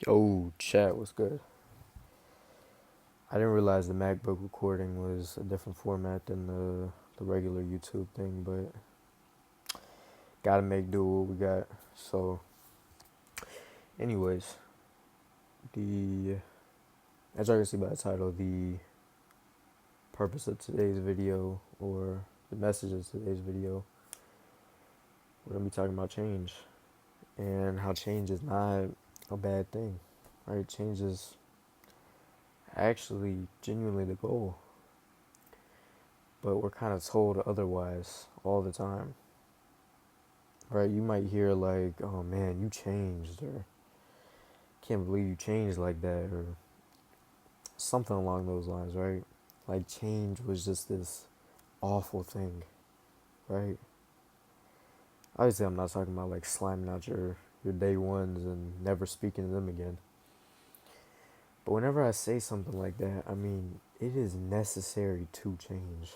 Yo, chat, what's good? I didn't realize the MacBook recording was a different format than the regular YouTube thing, but gotta make do what we got. So, anyways, the as you can see by the title, the purpose of today's video or the message of today's video, we're gonna be talking about change and how change is not a bad thing, right? Change is actually genuinely the goal, but we're kind of told otherwise all the time. Right, you might hear like, "Oh man, you changed," or "Can't believe you changed like that," or something along those lines, right? Like change was just this awful thing, right? Obviously, I'm not talking about like slamming out your day ones and never speaking to them again. But whenever I say something like that, I mean it is necessary to change.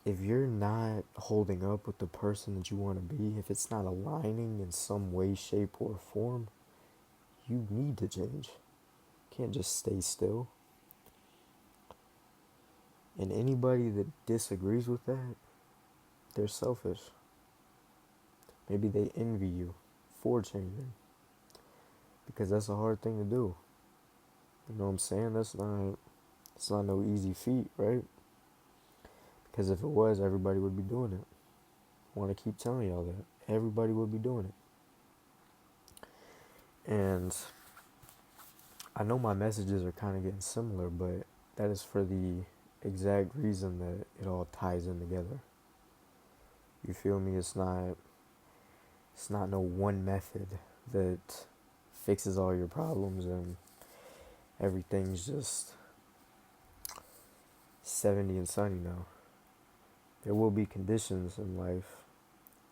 If you're not holding up with the person that you want to be, if it's not aligning in some way, shape, or form, you need to change. Can't just stay still. And anybody that disagrees with that, they're selfish. Maybe they envy you for changing because that's a hard thing to do. You know what I'm saying? It's not no easy feat, right? Because if it was, everybody would be doing it. I want to keep telling y'all that. Everybody would be doing it. And I know my messages are kind of getting similar, but that is for the exact reason that it all ties in together. You feel me? It's not no one method that fixes all your problems and everything's just 70 and sunny now. There will be conditions in life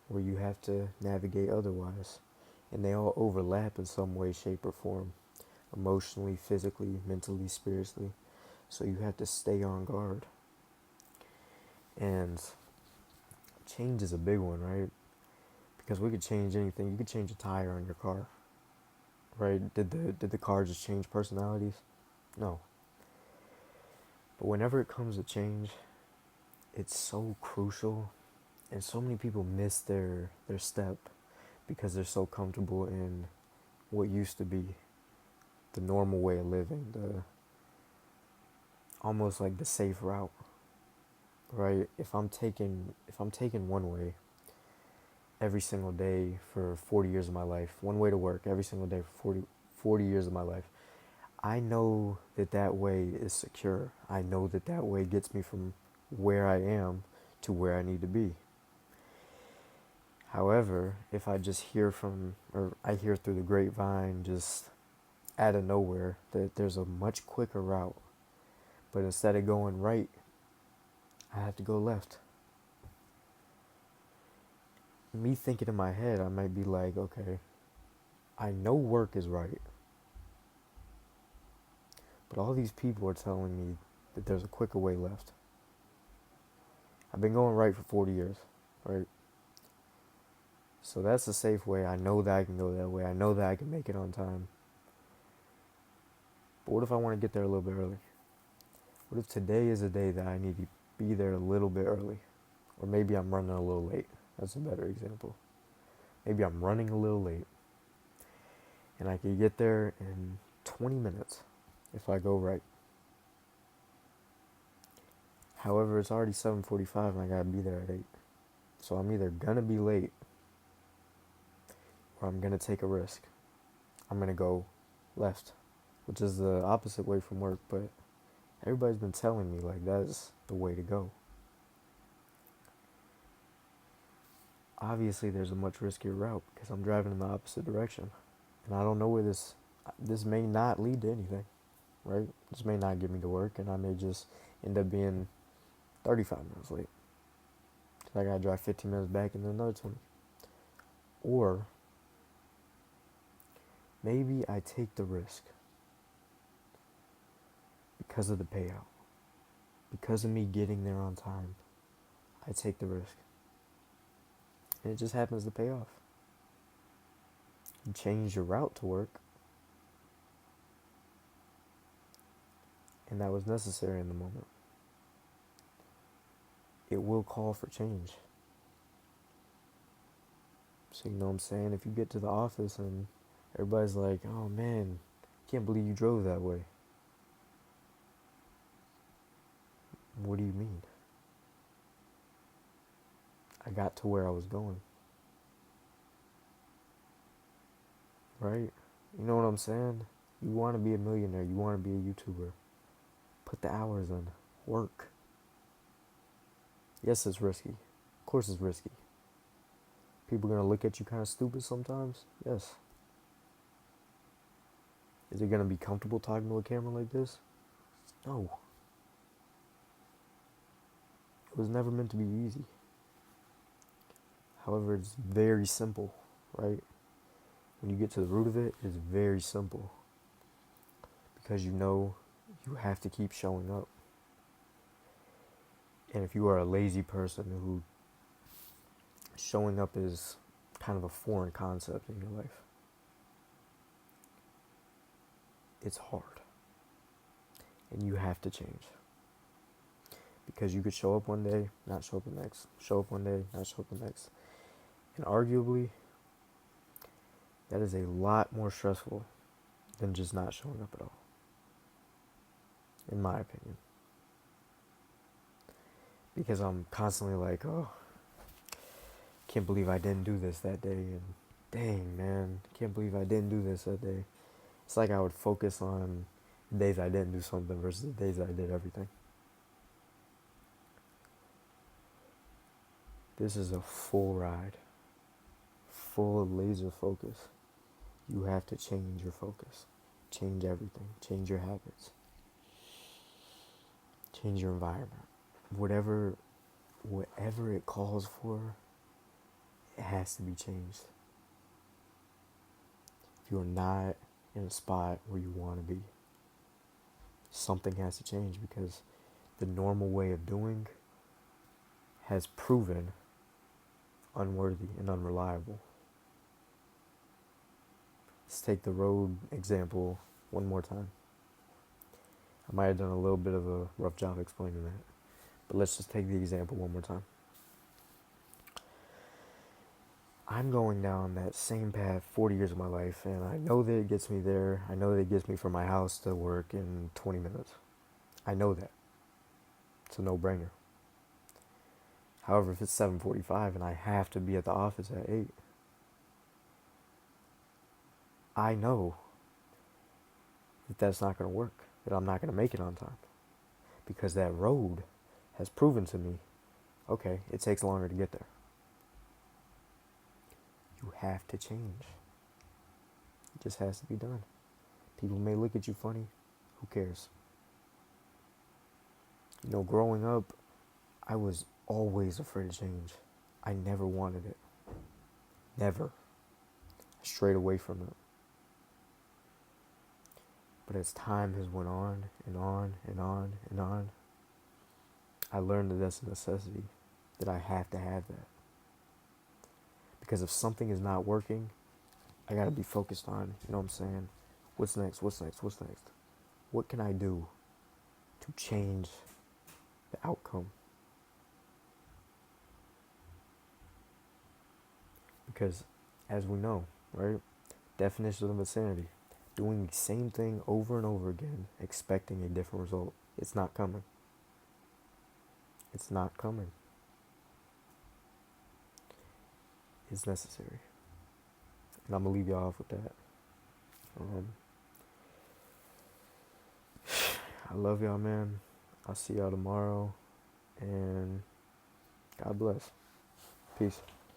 where you have to navigate otherwise, and they all overlap in some way, shape, or form, emotionally, physically, mentally, spiritually. So you have to stay on guard. And change is a big one, right? Because we could change anything. You could change a tire on your car, right? Did the car just change personalities? No. But whenever it comes to change, it's so crucial, and so many people miss their step because they're so comfortable in what used to be the normal way of living, the almost like the safe route, right? If I'm taking one way every single day for 40 years of my life, one way to work every single day for 40 years of my life, I know that that way is secure. I know that that way gets me from where I am to where I need to be. However, if I just or I hear through the grapevine, just out of nowhere, that there's a much quicker route, but instead of going right, I have to go left. Me thinking in my head, I might be like, okay, I know work is right, but all these people are telling me that there's a quicker way left. I've been going right for 40 years, right? So that's the safe way. I know that I can go that way. I know that I can make it on time. But what if I want to get there a little bit early? What if today is a day that I need to be there a little bit early? Or maybe I'm running a little late. That's a better example. Maybe I'm running a little late and I could get there in 20 minutes if I go right. However, it's already 7:45 and I gotta be there at 8. So I'm either gonna be late or I'm gonna take a risk. I'm gonna go left, which is the opposite way from work, but everybody's been telling me like that's the way to go. Obviously, there's a much riskier route because I'm driving in the opposite direction, and I don't know where this may not lead to anything, right? This may not get me to work, and I may just end up being 35 minutes late. So I gotta drive 15 minutes back and then another 20. Or maybe I take the risk because of the payout, because of me getting there on time. I take the risk, and it just happens to pay off. You change your route to work, And that was necessary in the moment. It will call for change. So, you know what I'm saying? If you get to the office and everybody's like, oh man, can't believe you drove that way. What do you mean? I got to where I was going. Right? You know what I'm saying? You want to be a millionaire. You want to be a YouTuber. Put the hours in. Work. Yes, it's risky. Of course it's risky. People are going to look at you kind of stupid sometimes. Yes. Is it going to be comfortable talking to a camera like this? No. It was never meant to be easy. However, it's very simple, right? When you get to the root of it, it's very simple. Because you know you have to keep showing up. And if you are a lazy person who showing up is kind of a foreign concept in your life, it's hard. And you have to change. Because you could show up one day, not show up the next. Show up one day, not show up the next. And arguably, that is a lot more stressful than just not showing up at all. In my opinion. Because I'm constantly like, oh, can't believe I didn't do this that day. And dang, man, can't believe I didn't do this that day. It's like I would focus on the days I didn't do something versus the days I did everything. This is a full ride. Full laser focus. You have to change your focus. Change everything. Change your habits. Change your environment. Whatever it calls for, it has to be changed. If you're not in a spot where you want to be, something has to change because the normal way of doing has proven unworthy and unreliable. Let's take the road example one more time. I might have done a little bit of a rough job explaining that, but let's just take the example one more time. I'm going down that same path 40 years of my life, and I know that it gets me there. I know that it gets me from my house to work in 20 minutes. I know that. It's a no-brainer. However, if it's 7:45 and I have to be at the office at 8, I know that that's not going to work, that I'm not going to make it on time. Because that road has proven to me, okay, it takes longer to get there. You have to change. It just has to be done. People may look at you funny. Who cares? You know, growing up, I was always afraid of change. I never wanted it. Never. I strayed away from it. But as time has went on and on and on and on, I learned that that's a necessity, that I have to have that. Because if something is not working, I gotta be focused on, you know what I'm saying? What's next? What's next? What's next? What can I do to change the outcome? Because as we know, right? Definition of insanity. Doing the same thing over and over again, expecting a different result. It's not coming. It's not coming. It's necessary. And I'm going to leave y'all off with that. I love y'all, man. I'll see y'all tomorrow. And God bless. Peace.